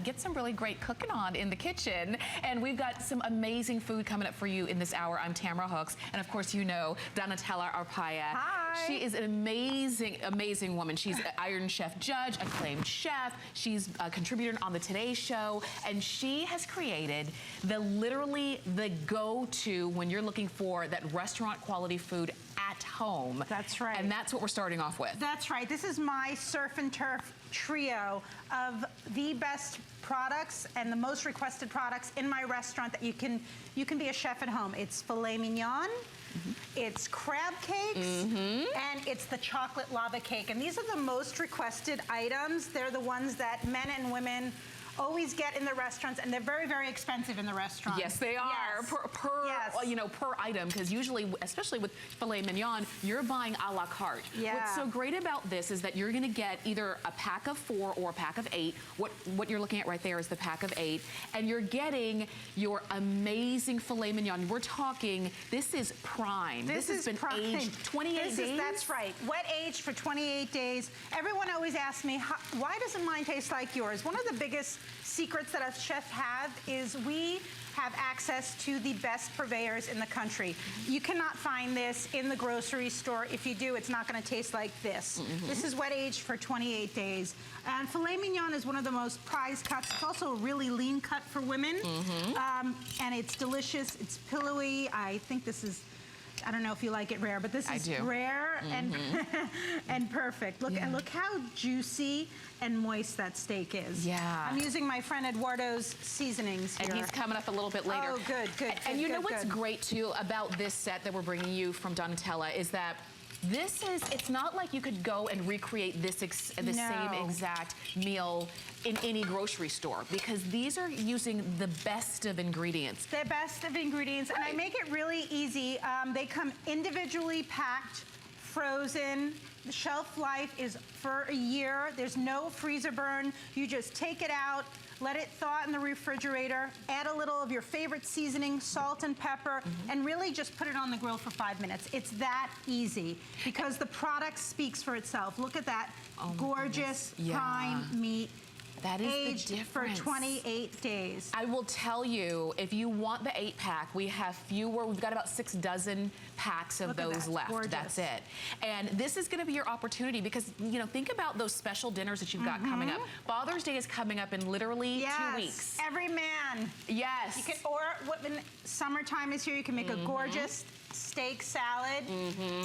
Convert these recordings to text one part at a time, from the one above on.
get some really great cooking on in the kitchen. And we've got some amazing food coming up for you in this hour. I'm Tamara Hooks, and of course you know Donatella Arpaia. Hi. She is an amazing, amazing woman. She's an Iron Chef judge, acclaimed chef. She's a contributor on the Today Show, and she has created literally the go-to when you're looking for that restaurant quality food at home. That's right. And that's what we're starting off with. That's right. This is my surf and turf trio of the best products and the most requested products in my restaurant that you can be a chef at home. It's filet mignon, it's crab cakes, and it's the chocolate lava cake. And these are the most requested items. They're the ones that men and women always get in the restaurants, and they're very, very expensive in the restaurant. Yes, they are. Yes. Per item, because usually, especially with filet mignon, you're buying a la carte. Yeah. What's so great about this is that you're going to get either a pack of 4 or a pack of 8. What you're looking at right there is the pack of 8, and you're getting your amazing filet mignon. We're talking, this is prime. This has been aged 28 days. That's right. Wet aged for 28 days. Everyone always asks me, why doesn't mine taste like yours? One of the biggest secrets that a chef have is we have access to the best purveyors in the country. You cannot find this in the grocery store. If you do, it's not going to taste like this. This is wet aged for 28 days. And filet mignon is one of the most prized cuts. It's also a really lean cut for women. And it's delicious. It's pillowy. I think this is, I don't know if you like it rare, but this is rare and and perfect. Look, and look how juicy and moist that steak is. Yeah. I'm using my friend Eduardo's seasonings here. And he's coming up a little bit later. Oh, good. And you know what's great too about this set that we're bringing you from Donatella is that it's not like you could go and recreate the same exact meal in any grocery store, because these are using the best of ingredients. The best of ingredients, and I make it really easy. They come individually packed, frozen. The shelf life is for a year. There's no freezer burn. You just take it out, let it thaw in the refrigerator, add a little of your favorite seasoning, salt and pepper, and really just put it on the grill for 5 minutes. It's that easy because the product speaks for itself. Look at that gorgeous prime meat. That is aged the difference. for 28 days. I will tell you, if you want the 8-pack, we have fewer. We've got about 6 dozen packs of those left. Gorgeous. That's it. And this is going to be your opportunity because, you know, think about those special dinners that you've got coming up. Father's Day is coming up in literally 2 weeks. Every man. Yes. You can, or when summertime is here, you can make a gorgeous steak salad,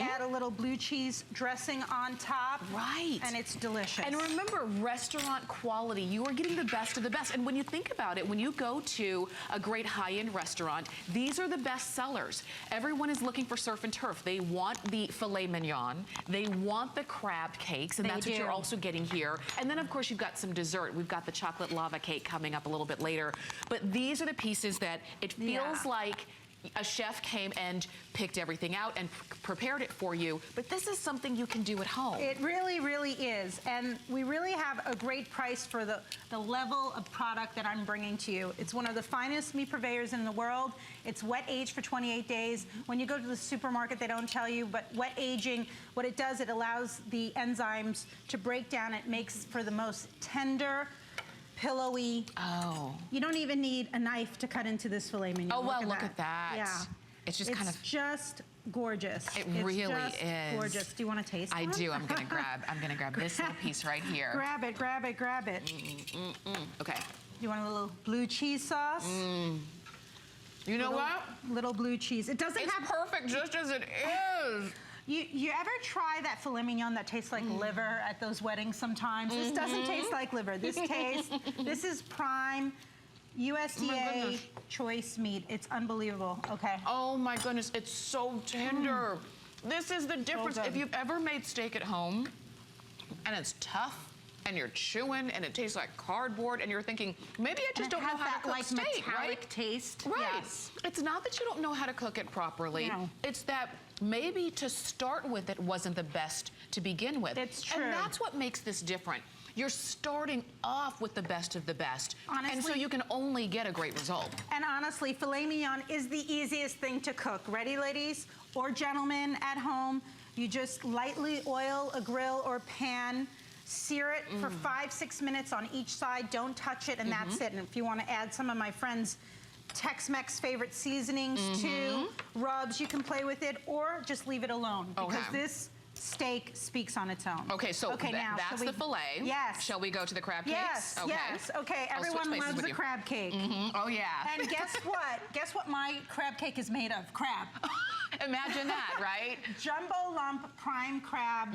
add a little blue cheese dressing on top. Right. And it's delicious. And remember, restaurant quality, you are getting the best of the best. And when you think about it, when you go to a great high-end restaurant, these are the best sellers. Everyone is looking for surf and turf. They want the filet mignon. They want the crab cakes, and that's what you're also getting here. And then, of course, you've got some dessert. We've got the chocolate lava cake coming up a little bit later. But these are the pieces that it feels like a chef came and picked everything out and prepared it for you, but this is something you can do at home. It really, really is. And we really have a great price for the level of product that I'm bringing to you. It's one of the finest meat purveyors in the world. It's wet aged for 28 days. When you go to the supermarket, they don't tell you, but wet aging, what it does, it allows the enzymes to break down. It makes for the most tender, pillowy. You don't even need a knife to cut into this filet mignon. Oh, well, look at that. Yeah. It's just kind of just gorgeous. It really is gorgeous. Do you want to taste I one? do. I'm gonna grab this little piece right here. Grab it, grab it, grab it. Okay. You want a little blue cheese sauce? You know what? Little blue cheese. It doesn't It's have perfect just as it is. You ever try that filet mignon that tastes like liver at those weddings sometimes? This doesn't taste like liver. This is prime USDA choice meat. It's unbelievable. Okay. Oh my goodness, it's so tender. This is the difference. If you've ever made steak at home and it's tough and you're chewing and it tastes like cardboard and you're thinking, maybe I just don't know how to cook like steak, metallic taste. Right. Yes. It's not that you don't know how to cook it properly. No. It's that maybe to start with it wasn't the best to begin with. It's true. And that's what makes this different. You're starting off with the best of the best. Honestly, and so you can only get a great result. And honestly, filet mignon is the easiest thing to cook. Ready, ladies or gentlemen at home? You just lightly oil a grill or pan, sear it for 5-6 minutes on each side. Don't touch it, and that's it. And if you want to add some of my friends' Tex-Mex favorite seasonings too, rubs, you can play with it, or just leave it alone, because this steak speaks on its own. Okay, so now, that's the filet. Yes. Shall we go to the crab cakes? Yes, okay. yes. Okay, everyone loves a crab cake. Oh, yeah. And guess what? Guess what my crab cake is made of? Crab. Imagine that, right? Jumbo lump prime crab.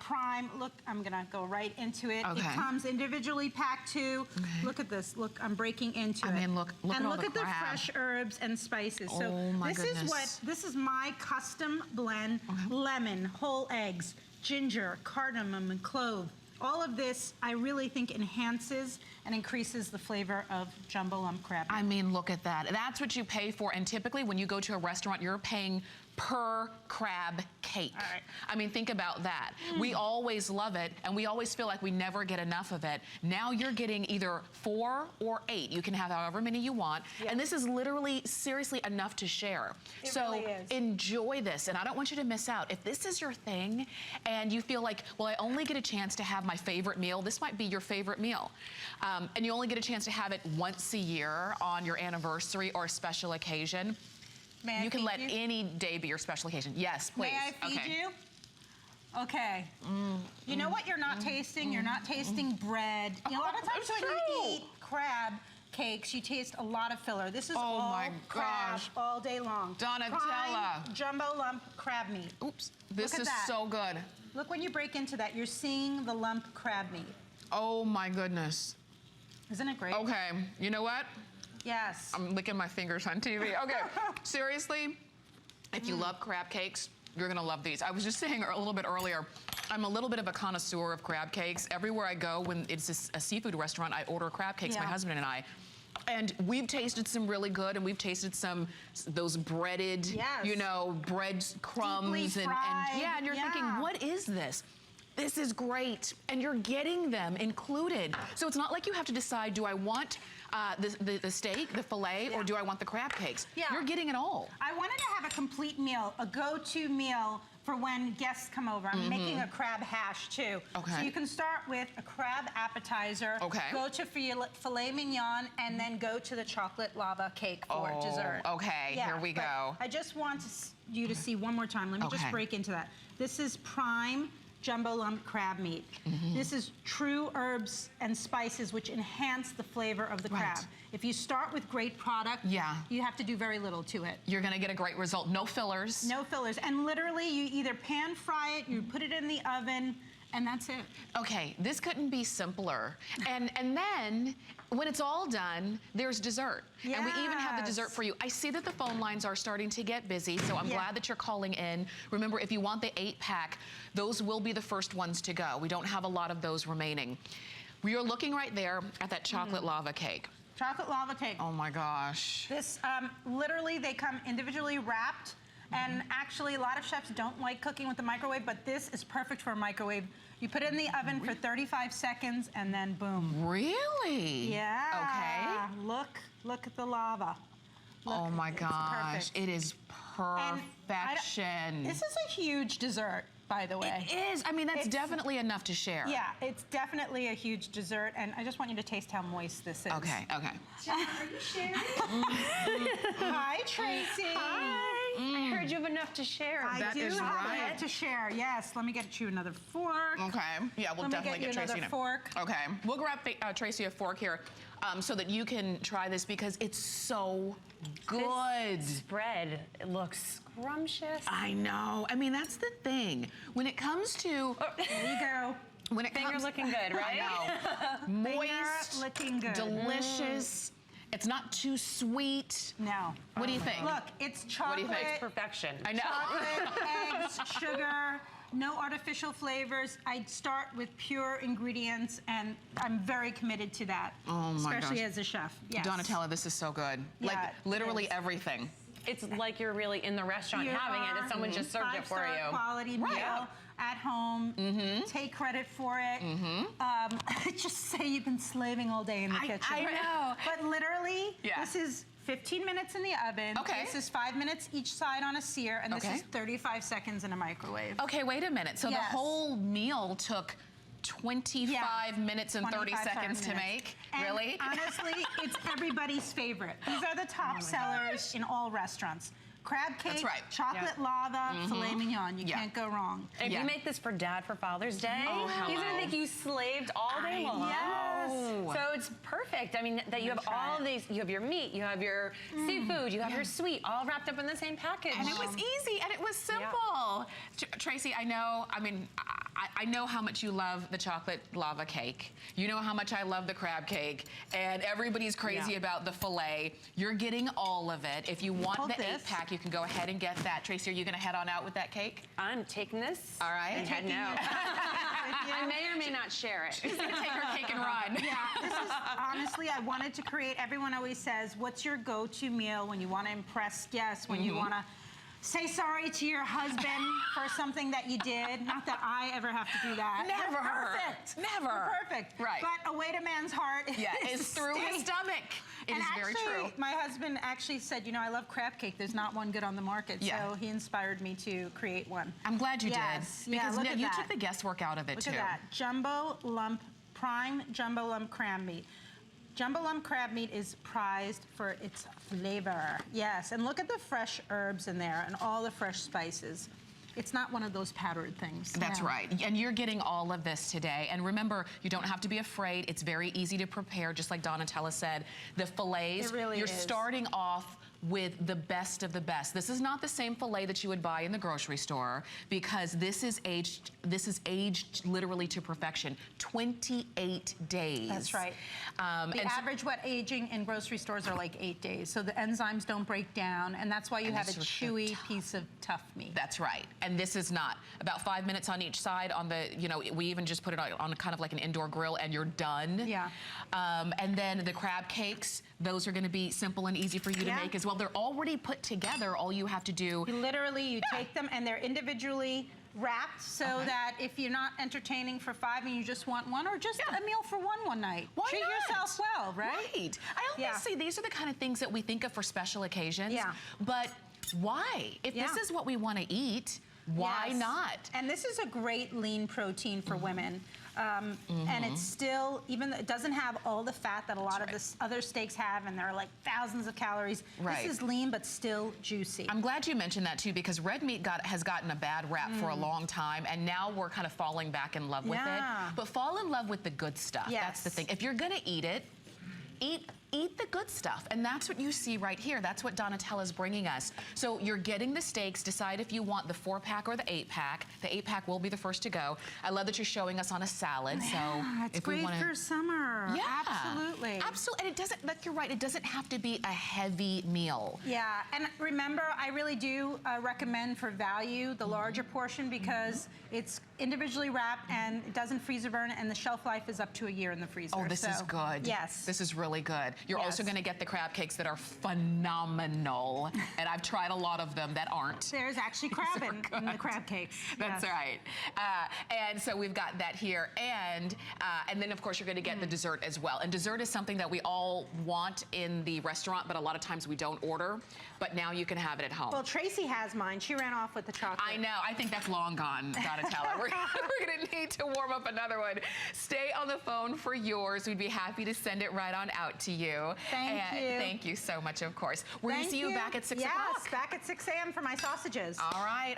Prime, look, I'm gonna go right into it. Okay. It comes individually packed too. Okay. Look at this, look, I'm breaking into it. I mean, look and at all look the at the crab. fresh herbs and spices. Oh, So my this is my custom blend. Lemon, whole eggs, ginger, cardamom, and clove. All of this, I really think, enhances and increases the flavor of jumbo lump crab. I mean, look at that. That's what you pay for. And typically when you go to a restaurant, you're paying per crab cake. All right. I mean, think about that. We always love it, and we always feel like we never get enough of it. Now you're getting either 4 or 8. You can have however many you want. And this is literally, seriously, enough to share. So really is. enjoy this, and I don't want you to miss out. If this is your thing, and you feel like, well, I only get a chance to have my favorite meal, this might be your favorite meal. And you only get a chance to have it once a year on your anniversary or a special occasion. May You can let you? any day be your special occasion. Yes, please. May I feed you? Okay. You know what you're not tasting? You're not tasting bread. You know, a lot of times That's when you true. eat crab cakes, you taste a lot of filler. This is Oh all my crab gosh. all day long. Donatella. Prime jumbo lump crab meat. Oops, this Look at is that. so good. Look, when you break into that, you're seeing the lump crab meat. Oh my goodness. Isn't it great? Okay, you know what? Yes. I'm licking my fingers on TV. Okay, seriously, if you love crab cakes, you're gonna love these. I was just saying a little bit earlier, I'm a little bit of a connoisseur of crab cakes. Everywhere I go, when it's a seafood restaurant, I order crab cakes, my husband and I. And we've tasted some really good, and we've tasted some, those breaded, you know, bread crumbs. Deeply And fried, yeah, and you're thinking, what is this? This is great, and you're getting them included. So it's not like you have to decide, do I want the steak, the filet, or do I want the crab cakes? You're getting it all. I wanted to have a complete meal, a go-to meal for when guests come over. I'm making a crab hash too. Okay. So you can start with a crab appetizer, go to filet mignon, and then go to the chocolate lava cake for dessert. Okay, here we go. I just want you to see one more time. Let me just break into that. This is prime jumbo lump crab meat. This is true herbs and spices which enhance the flavor of the crab. If you start with great product, you have to do very little to it. You're gonna get a great result. No fillers. No fillers. And literally, you either pan fry it, you put it in the oven, and that's it. Okay, this couldn't be simpler. And then, when it's all done, there's dessert. And we even have the dessert for you. I see that the phone lines are starting to get busy, so I'm glad that you're calling in. Remember, if you want the 8-pack, those will be the first ones to go. We don't have a lot of those remaining. We are looking right there at that chocolate lava cake. Chocolate lava cake. Oh my gosh. This, literally, they come individually wrapped. And actually, a lot of chefs don't like cooking with the microwave, but this is perfect for a microwave. You put it in the oven for 35 seconds, and then boom. Really? Yeah. Okay. Look at the lava. Look, oh my gosh, it is perfection. This is a huge dessert, by the way. It is. I mean, that's definitely enough to share. Yeah, it's definitely a huge dessert, and I just want you to taste how moist this is. Okay, okay. Jenna, are you sharing? Hi, Tracy. Hi. I heard you have enough to share. I do is have right. enough to share. Yes, let me get you another fork. Okay, yeah, we'll definitely get Tracy another fork. Okay, we'll grab Tracy a fork here so that you can try this because it's so good. This spread, it looks scrumptious. I know. I mean, that's the thing. When it comes to... There you go. When it Finger comes, looking good, right? I know. Moist, Finger looking good. delicious. It's not too sweet. No. What do you think? Look, it's chocolate. What do you think? It's perfection. I know. Chocolate, eggs, sugar, no artificial flavors. I start with pure ingredients, and I'm very committed to that. Oh my especially gosh. as a chef. Yes. Donatella, this is so good. Yeah, Like literally it is. everything. It's like you're really in the restaurant having it, and someone just served it for you. 5-star quality meal at home. Take credit for it. Just say you've been slaving all day in the kitchen. I know. But literally, Yeah. this is 15 minutes in the oven. Okay. This is 5 minutes each side on a sear, and this Okay. is 35 seconds in a microwave. Okay, wait a minute. So the Yes. whole meal took 25 minutes and 30 seconds to make. And really? honestly, it's everybody's favorite. These are the top sellers in all restaurants. Crab cake, That's right. chocolate lava, filet mignon. You can't go wrong. If you make this for Dad for Father's Day, he's gonna think you slaved all day long. Yes. So it's perfect. I mean, that you have all of these. You have your meat, you have your seafood, you have your sweet, all wrapped up in the same package. And it was easy and it was simple. Tracy, I know, I mean, I know how much you love the chocolate lava cake. You know how much I love the crab cake. And everybody's crazy about the filet. You're getting all of it. If you want the 8-pack, you can go ahead and get that. Tracy, are you going to head on out with that cake? I'm taking this. All right. And heading out. I may or may not share it. She's going to take her cake and run. Yeah, this is, honestly, I wanted to create, everyone always says, what's your go-to meal when you want to impress guests, when you want to say sorry to your husband for something that you did. Not that I ever have to do that. Never. We're perfect. Never. We're perfect. Right. But a way to man's heart is through his stomach. It is very true. My husband actually said, you know, I love crab cake. There's not one good on the market. So he inspired me to create one. I'm glad you did. Because look at you that. took the guesswork out of it too. Look at that. Jumbo lump, prime jumbo lump crab meat. Jumbo lump crab meat is prized for its flavor. Yes, and look at the fresh herbs in there and all the fresh spices. It's not one of those powdered things. That's right. And you're getting all of this today. And remember, you don't have to be afraid. It's very easy to prepare, just like Donatella said. The fillets, it really you're is. starting off with the best of the best. This is not the same fillet that you would buy in the grocery store because this is aged literally to perfection. 28 days. That's right. The average wet aging in grocery stores are like 8 days. So the enzymes don't break down, and that's why you have a chewy piece of tough meat. That's right. And this is not. About 5 minutes on each side on the, you know, we even just put it on kind of like an indoor grill and you're done. Yeah. And then the crab cakes, those are gonna be simple and easy for you to make as well. They're already put together. All you have to do. You take them and they're individually wrapped so that if you're not entertaining for 5 and you just want one, or just a meal for one night. Why Treat not? yourself well, right? Right. I always say these are the kind of things that we think of for special occasions. Yeah. But why? If this is what we want to eat, why not? And this is a great lean protein for women. And it's still, even though it doesn't have all the fat that a lot of the other steaks have, and there are like thousands of calories. This is lean, but still juicy. I'm glad you mentioned that too, because red meat has gotten a bad rap for a long time, and now we're kind of falling back in love with it. But fall in love with the good stuff. That's the thing. If you're gonna eat it, eat the good stuff. And that's what you see right here. That's what Donatella's bringing us. So you're getting the steaks. Decide if you want the 4-pack or the 8-pack. The 8-pack will be the first to go. I love that you're showing us on a salad. It's great for summer. Yeah. Absolutely. Absolutely. And it doesn't, like you're right, it doesn't have to be a heavy meal. Yeah, and remember, I really do recommend for value the larger portion because it's individually wrapped and it doesn't freezer burn, and the shelf life is up to a year in the freezer. Oh, this is good. Yes. This is really good. You're also going to get the crab cakes that are phenomenal. And I've tried a lot of them that aren't. There's actually crab in the crab cakes. That's right. And so we've got that here. And then, of course, you're going to get the dessert as well. And dessert is something that we all want in the restaurant, but a lot of times we don't order. But now you can have it at home. Well, Tracy has mine. She ran off with the chocolate. I know. I think that's long gone, Donatella. We're going to need to warm up another one. Stay on the phone for yours. We'd be happy to send it right on out to you. Thank you. Thank you so much, of course. We're going to see you back at 6 o'clock. Yes, back at 6 a.m. for my sausages. All right.